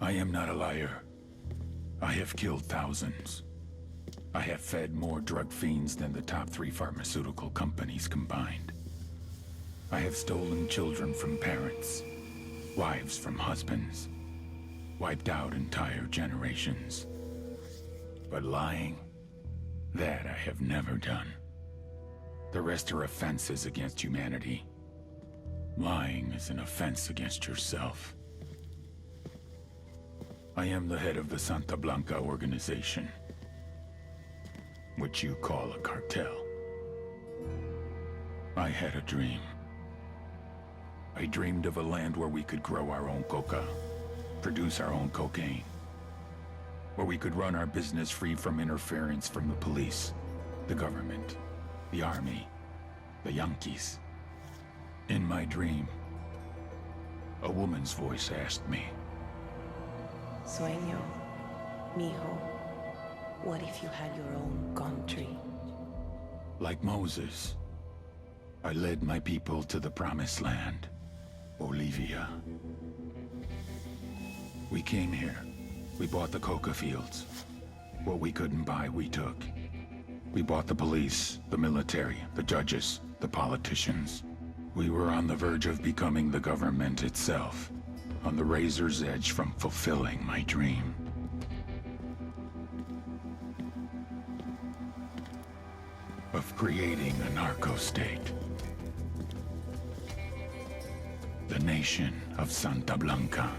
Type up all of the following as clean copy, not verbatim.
I am not a liar. I have killed thousands. I have fed more drug fiends than the top 3 pharmaceutical companies combined. I have stolen children from parents, wives from husbands, wiped out entire generations. But lying, that I have never done. The rest are offenses against humanity. Lying is an offense against yourself. I am the head of the Santa Blanca organization, which you call a cartel. I had a dream. I dreamed of a land where we could grow our own coca, produce our own cocaine, where we could run our business free from interference from the police, the government, the army, the Yankees. In my dream, a woman's voice asked me, Sueño, mijo, what if you had your own country? like Moses, I led my people to the promised land, Bolivia. We came here. We bought the coca fields. What we couldn't buy, we took. We bought the police, the military, the judges, the politicians. We were on the verge of becoming the government itself, on the razor's edge from fulfilling my dream. Of creating a narco-state. The nation of Santa Blanca.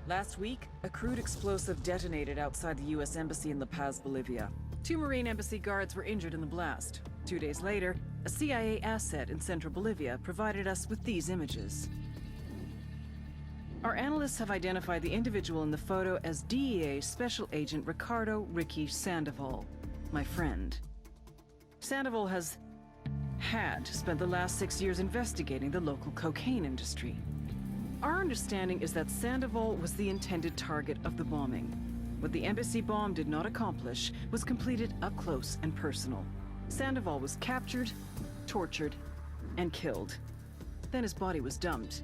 Last week, a crude explosive detonated outside the U.S. Embassy in La Paz, Bolivia. 2 Marine Embassy guards were injured in the blast. 2 days later, a CIA asset in central Bolivia provided us with these images. Our analysts have identified the individual in the photo as DEA Special Agent Ricardo Ricky Sandoval, my friend. Sandoval had spent the last 6 years investigating the local cocaine industry. Our understanding is that Sandoval was the intended target of the bombing. What the embassy bomb did not accomplish was completed up close and personal. Sandoval was captured, tortured, and killed. Then his body was dumped.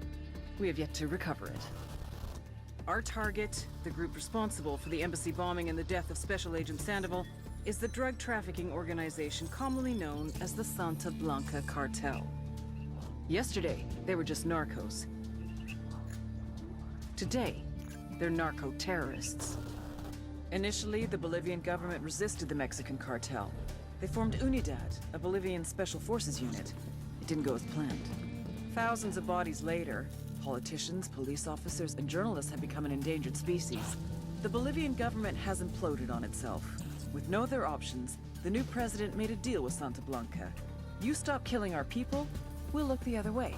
We have yet to recover it. Our target, the group responsible for the embassy bombing and the death of Special Agent Sandoval, is the drug trafficking organization commonly known as the Santa Blanca Cartel. Yesterday, they were just narcos. Today, they're narco-terrorists. Initially, the Bolivian government resisted the Mexican cartel. They formed Unidad, a Bolivian special forces unit. It didn't go as planned. Thousands of bodies later, politicians, police officers, and journalists have become an endangered species. The Bolivian government has imploded on itself. With no other options, the new president made a deal with Santa Blanca. You stop killing our people, we'll look the other way.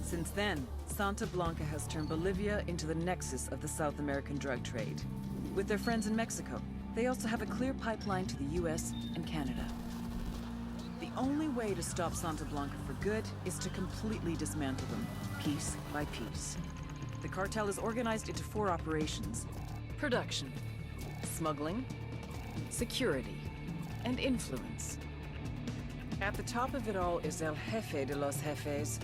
Since then, Santa Blanca has turned Bolivia into the nexus of the South American drug trade. With their friends in Mexico, they also have a clear pipeline to the US and Canada. The only way to stop Santa Blanca for good is to completely dismantle them, piece by piece. The cartel is organized into 4 operations: production, smuggling, security, and influence. At the top of it all is El Jefe de los Jefes,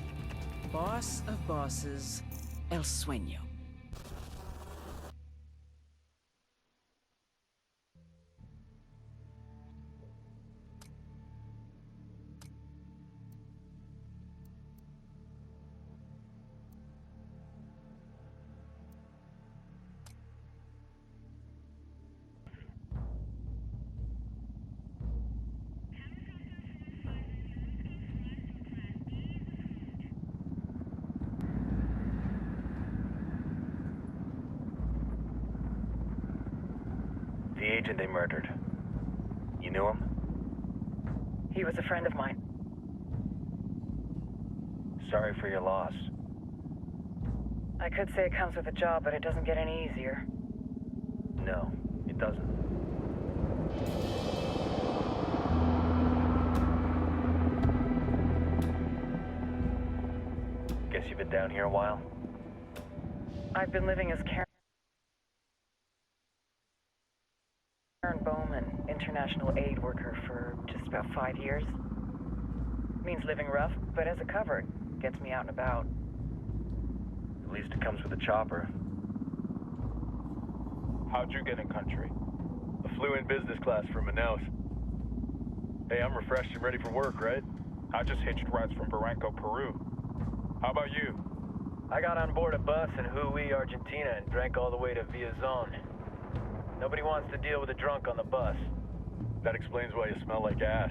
boss of bosses, El Sueño. The agent they murdered. You knew him? He was a friend of mine. Sorry for your loss. I could say it comes with a job, but it doesn't get any easier. No, it doesn't. Guess you've been down here a while? I've been living as Karen Bowman, international aid worker for just about 5 years. Means living rough, but has it covered. Gets me out and about. At least it comes with a chopper. How'd you get in country? I flew in business class from Manaus. Hey, I'm refreshed and ready for work, right? I just hitched rides from Barranco, Peru. How about you? I got on board a bus in Jujuy, Argentina, and drank all the way to Villazon. Nobody wants to deal with a drunk on the bus. That explains why you smell like ass.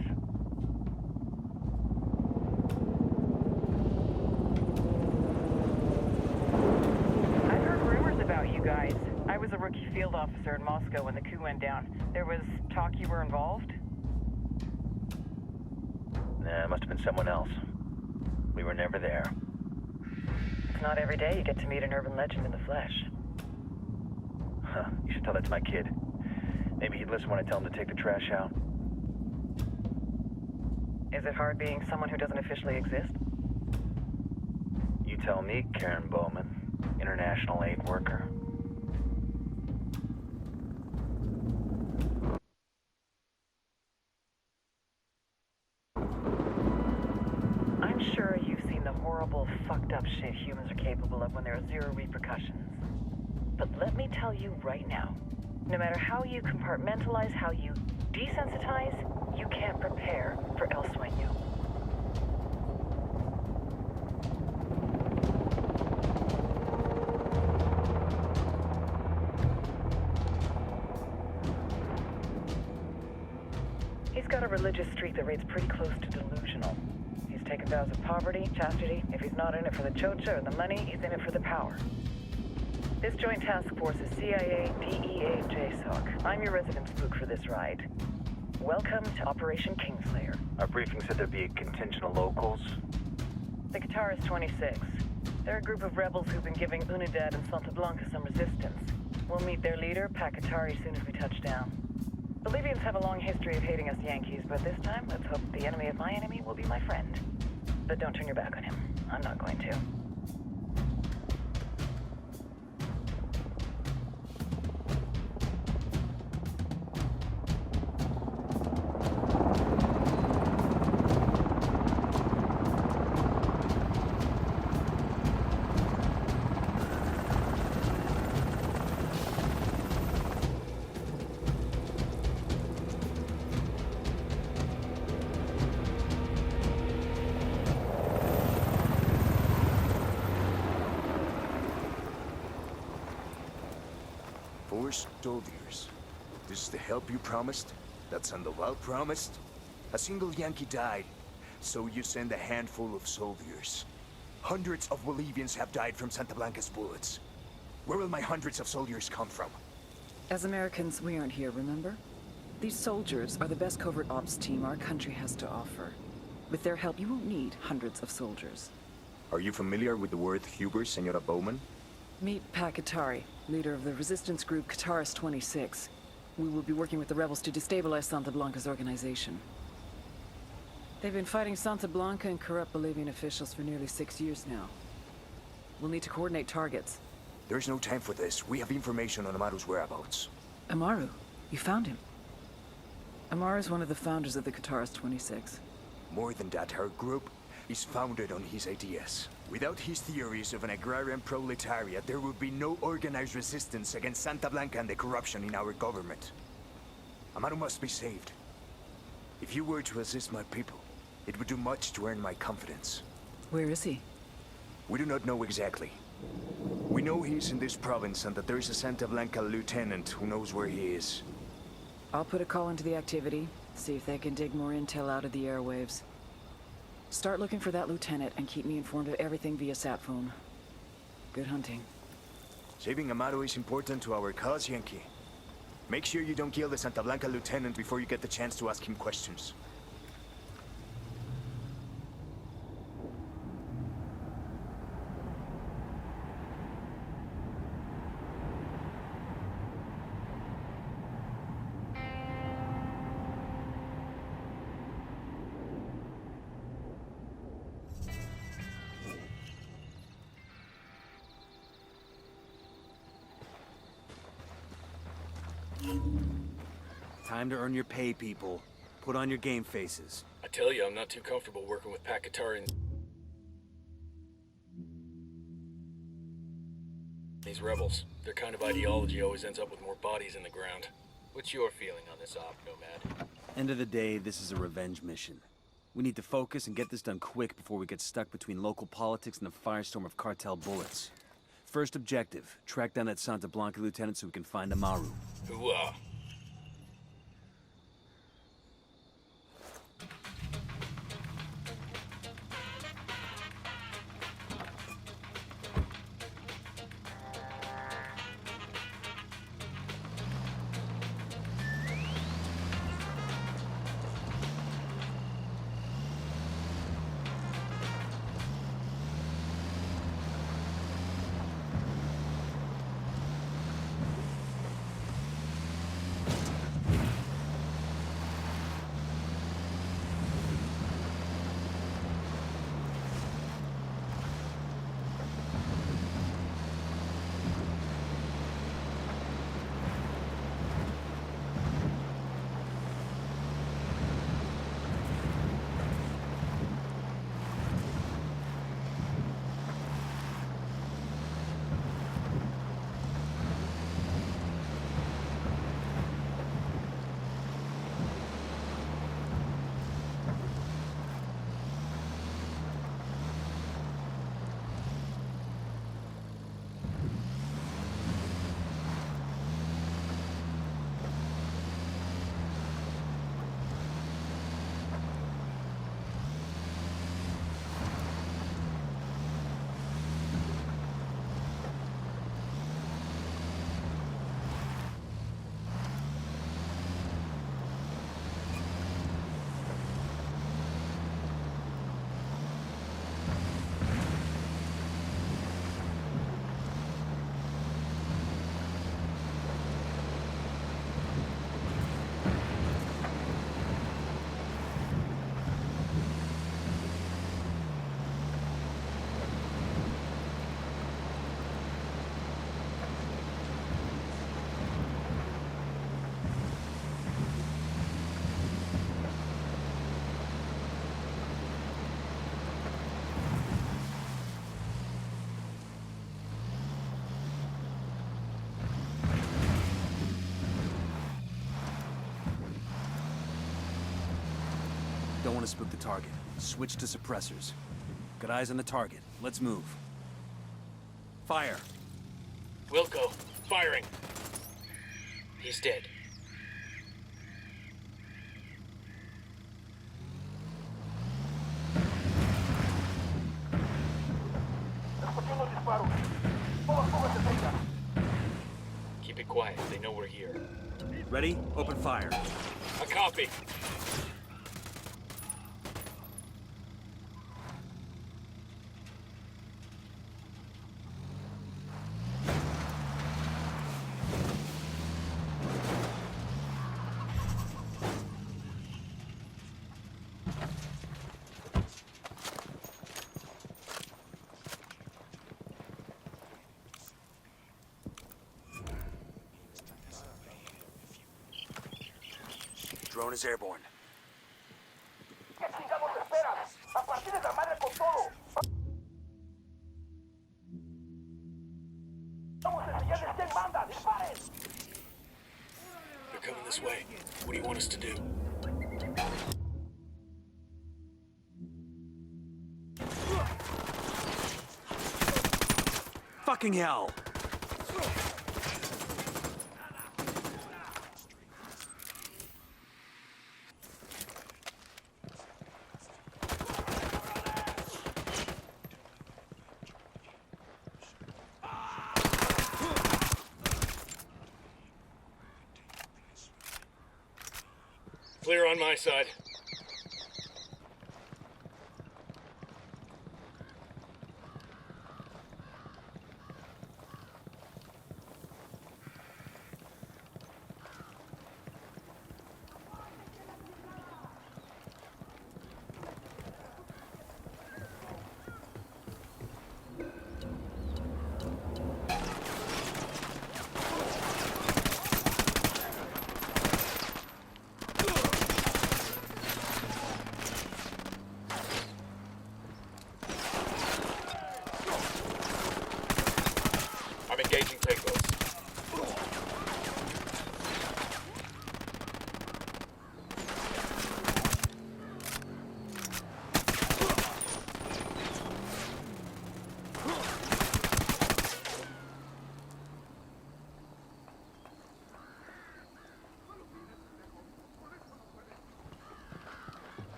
I've heard rumors about you guys. I was a rookie field officer in Moscow when the coup went down. There was talk you were involved? Nah, it must have been someone else. We were never there. It's not every day you get to meet an urban legend in the flesh. Huh, you should tell that to my kid. Maybe he'd listen when I tell him to take the trash out. Is it hard being someone who doesn't officially exist? You tell me, Karen Bowman, international aid worker. I'm sure you've seen the horrible, fucked up shit humans are capable of when there are zero repercussions. But let me tell you right now, no matter how you compartmentalize, how you desensitize, you can't prepare for El Sueño. He's got a religious streak that rates pretty close to delusional. He's taken vows of poverty, chastity. If he's not in it for the chocha or the money, he's in it for the power. This joint task force is CIA, DEA, JSOC. I'm your resident spook for this ride. Welcome to Operation Kingslayer. Our briefing said there'd be a contingent of locals. The Guitarist 26. They're a group of rebels who've been giving Unidad and Santa Blanca some resistance. We'll meet their leader, Pacatari, as soon as we touch down. Bolivians have a long history of hating us Yankees, but this time, let's hope the enemy of my enemy will be my friend. But don't turn your back on him. I'm not going to. Four soldiers. This is the help you promised? That Sandoval promised? A single Yankee died, so you send a handful of soldiers. Hundreds of Bolivians have died from Santa Blanca's bullets. Where will my hundreds of soldiers come from? As Americans, we aren't here, remember? These soldiers are the best covert ops team our country has to offer. With their help, you won't need hundreds of soldiers. Are you familiar with the word Huber, Senora Bowman? Meet Pacatari, leader of the resistance group Guitarist 26. We will be working with the rebels to destabilize Santa Blanca's organization. They've been fighting Santa Blanca and corrupt Bolivian officials for nearly 6 years now. We'll need to coordinate targets. There's no time for this. We have information on Amaru's whereabouts. Amaru, you found him. Amaru is one of the founders of the Guitarist 26. More than that, her group is founded on his ideas. Without his theories of an agrarian proletariat, there would be no organized resistance against Santa Blanca and the corruption in our government. Amaru must be saved. If you were to assist my people, it would do much to earn my confidence. Where is he? We do not know exactly. We know he's in this province and that there is a Santa Blanca lieutenant who knows where he is. I'll put a call into the activity, see if they can dig more intel out of the airwaves. Start looking for that lieutenant and keep me informed of everything via sat phone. Good hunting. Saving Amaru is important to our cause, Yankee. Make sure you don't kill the Santa Blanca lieutenant before you get the chance to ask him questions. Time to earn your pay, people. Put on your game faces. I tell you, I'm not too comfortable working with Pakatarians. These rebels, their kind of ideology always ends up with more bodies in the ground. What's your feeling on this op, Nomad? End of the day, this is a revenge mission. We need to focus and get this done quick before we get stuck between local politics and the firestorm of cartel bullets. First objective, track down that Santa Blanca lieutenant so we can find Amaru. Hooah! Don't want to spook the target. Switch to suppressors. Got eyes on the target. Let's move. Fire! Wilco, firing! He's dead. Keep it quiet. They know we're here. Ready? Open fire. A copy. Drone is airborne. They're coming this way. What do you want us to do? Fucking hell! Clear on my side.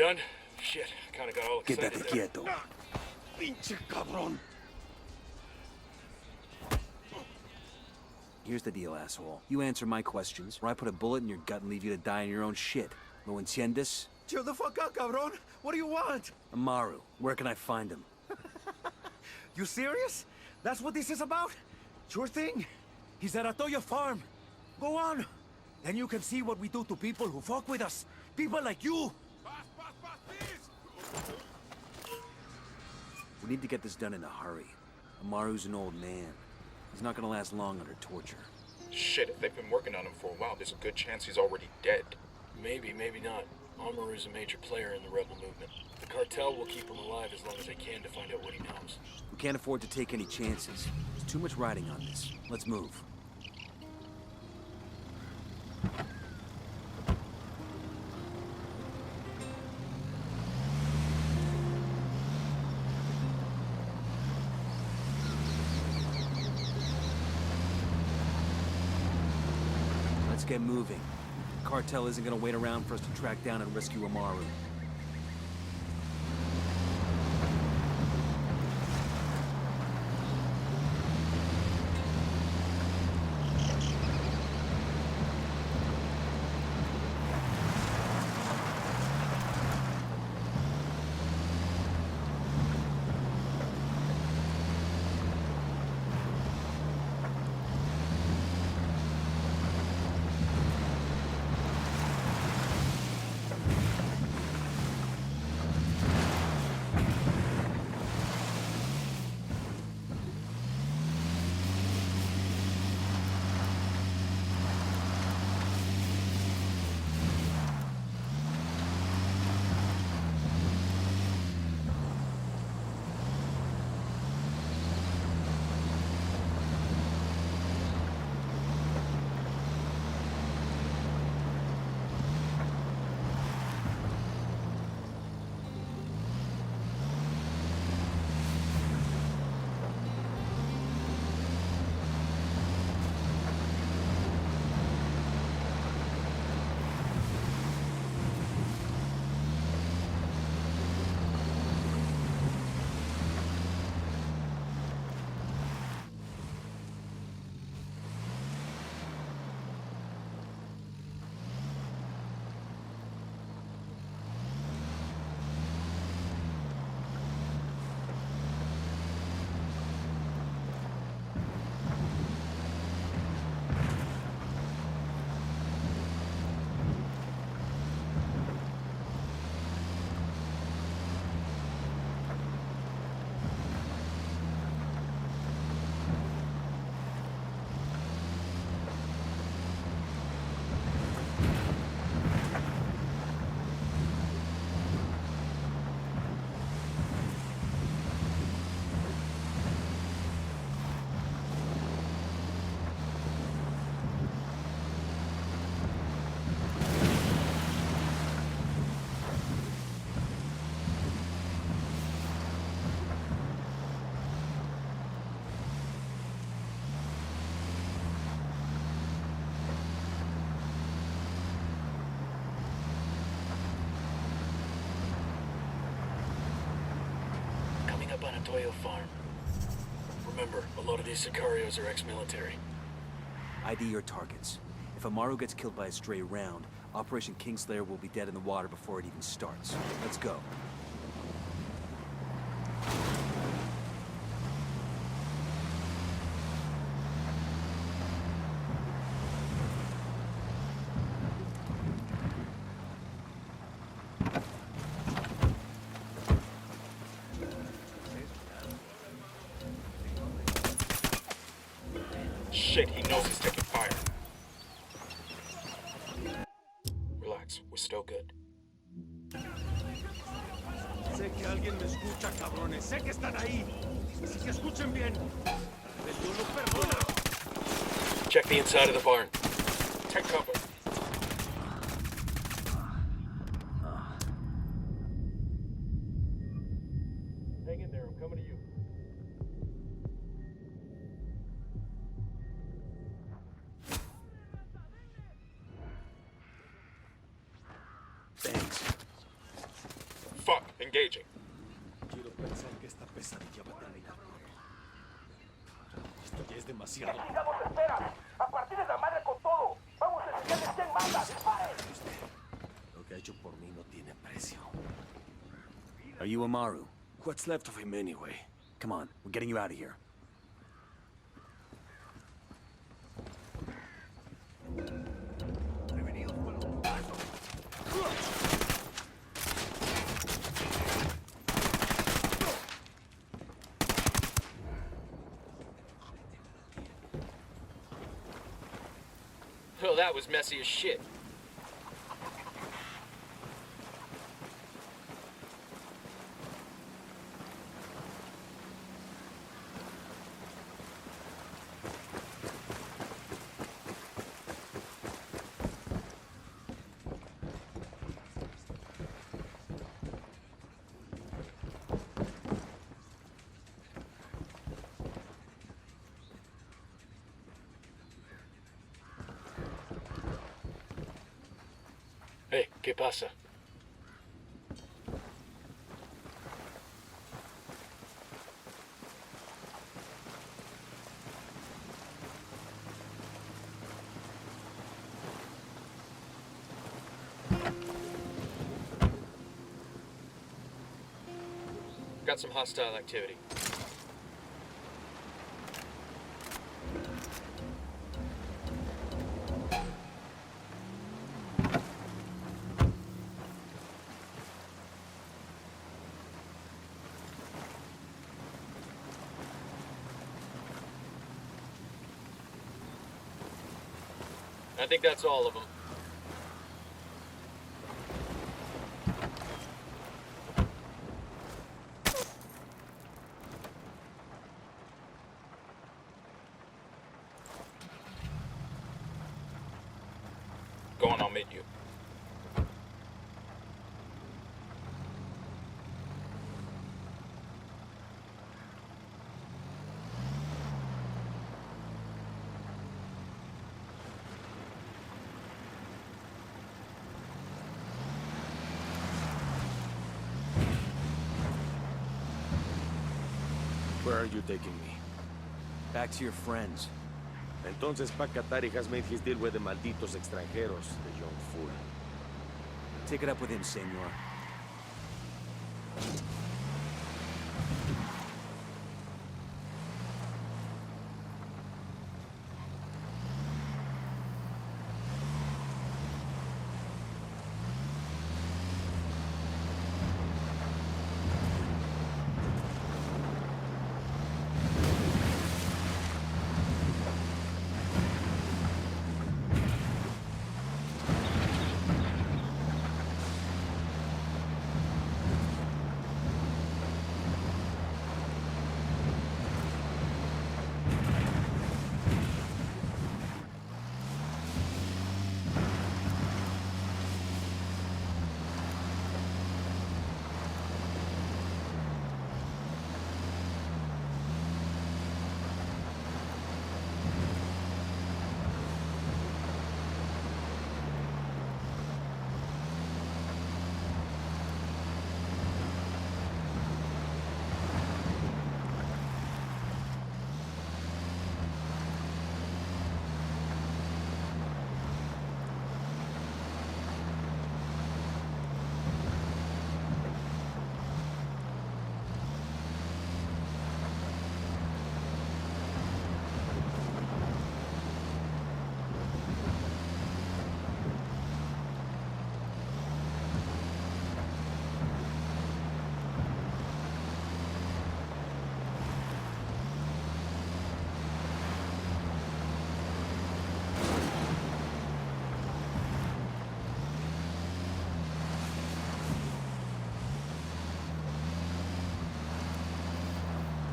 done? Shit, I kinda got all excited Quédate there. quieto. Pinche cabrón. Here's the deal, asshole. You answer my questions, or I put a bullet in your gut and leave you to die in your own shit. ¿Lo entiendes? Chill the fuck out, cabrón. What do you want? Amaru, where can I find him? You serious? That's what this is about? Sure thing. He's at Atoya Farm. Go on. Then you can see what we do to people who fuck with us. People like you. We need to get this done in a hurry. Amaru's an old man. He's not gonna last long under torture. Shit, if they've been working on him for a while, there's a good chance he's already dead. Maybe, maybe not. Amaru's a major player in the rebel movement. The cartel will keep him alive as long as they can to find out what he knows. We can't afford to take any chances. There's too much riding on this. Let's move. Let's get moving. The cartel isn't gonna wait around for us to track down and rescue Amaru. Toyo Farm. Remember, a lot of these sicarios are ex-military. ID your targets. If Amaru gets killed by a stray round, Operation Kingslayer will be dead in the water before it even starts. Let's go. Shit, he knows he's taking fire. Relax, we're still good. Sé que alguien me escucha, cabrones. Sé que están ahí. Así que escuchen bien. Dios los perdona. Check the inside of the barn. Take cover. Hang in there, I'm coming to you. Thanks. engaging. Quiero pensar que esta pesadilla va a terminar. Esto ya es demasiado. Lo que ha hecho por mí no tiene precio. Are you Amaru? What's left of him anyway? Come on, we're getting you out of here. Oh, that was messy as shit. Hey, ¿qué pasa? Got some hostile activity. I think that's all of them. Go on, I'll meet you. Where are you taking me? Back to your friends. Entonces Pacatari has made his deal with the malditos extranjeros, the young fool. Take it up with him, senor.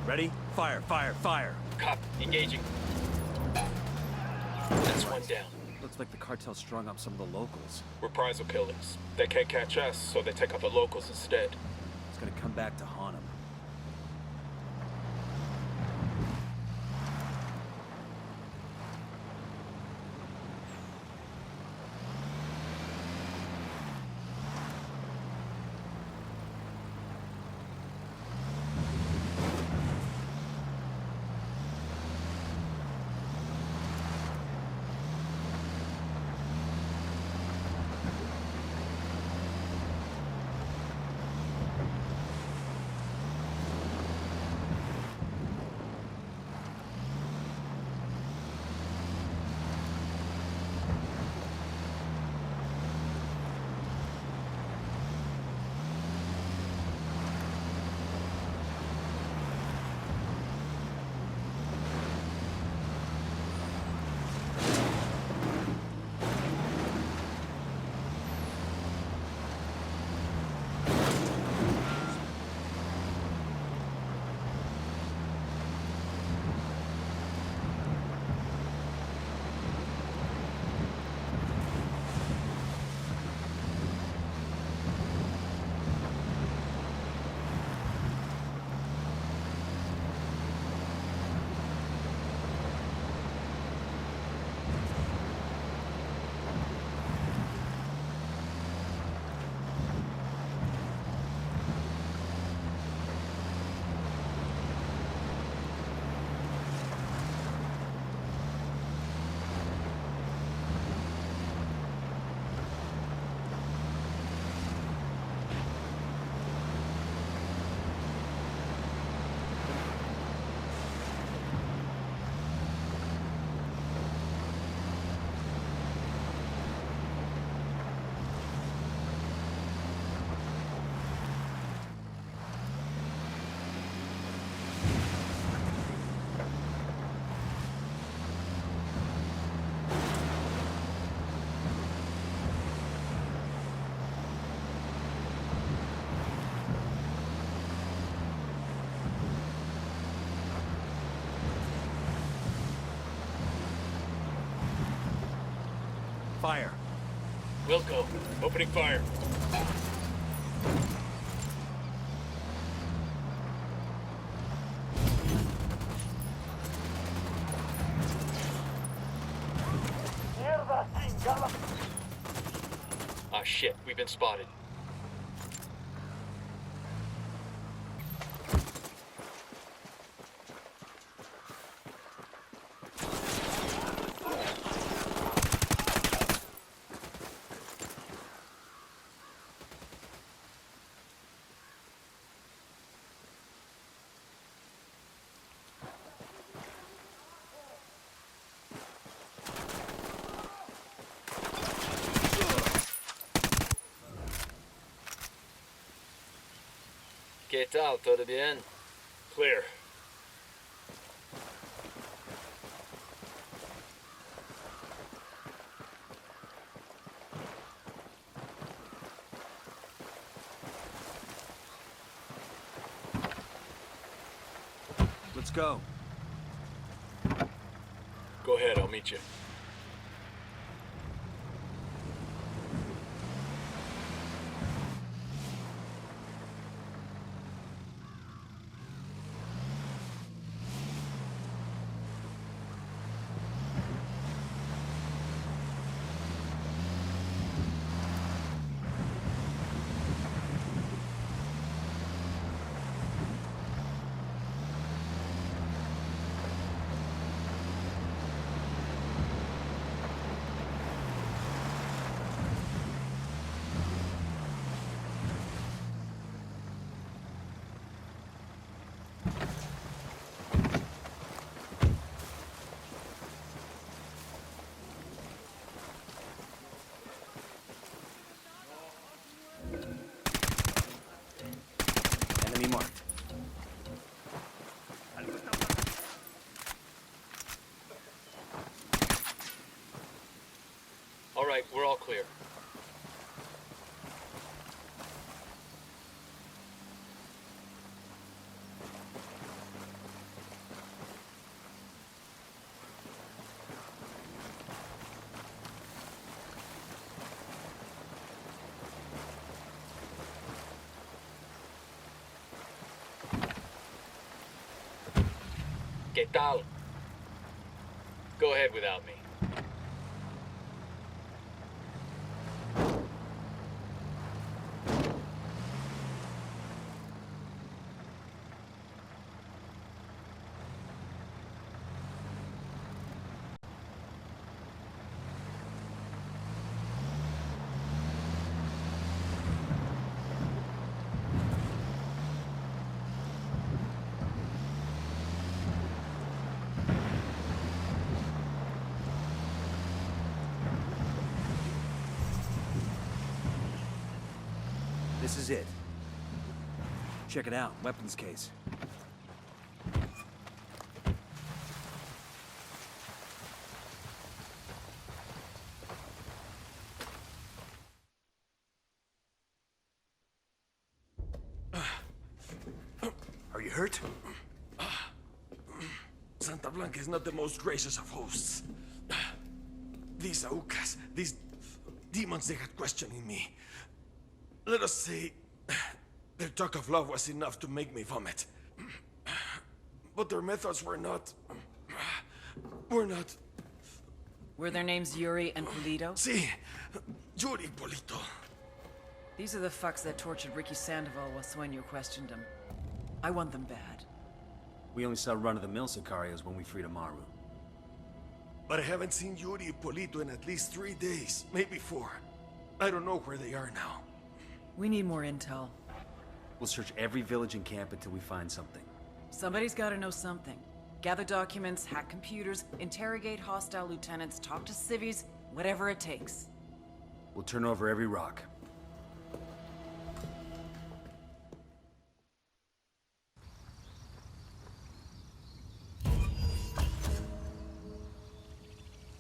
Ready? Fire, fire, fire! Cop, engaging. That's one down. Looks like the cartel strung up some of the locals. Reprisal killings. They can't catch us, so they take out the locals instead. It's gonna come back to haunt them. fire. Wilco, opening fire. Ah, shit, we've been spotted. ¿Qué tal? ¿Todo bien? Clear. Let's go. Go ahead, I'll meet you. Enemy marked. All right, we're all clear. ¿Qué tal? Go ahead without me. This is it. Check it out, weapons case. Are you hurt? Santa Blanca is not the most gracious of hosts. These Aucas, these demons they had questioning me. Let us say, their talk of love was enough to make me vomit. But their methods were not... Were their names Yuri and Polito? Sí, Yuri Polito. These are the fucks that tortured Ricky Sandoval while Sueño questioned him. I want them bad. We only saw run-of-the-mill Sicarios when we freed Amaru. But I haven't seen Yuri Polito in at least 3 days, maybe 4. I don't know where they are now. We need more intel. We'll search every village and camp until we find something. Somebody's gotta know something. Gather documents, hack computers, interrogate hostile lieutenants, talk to civvies, whatever it takes. We'll turn over every rock.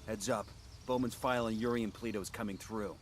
Heads up. Bowman's file on Yuri and Polito is coming through.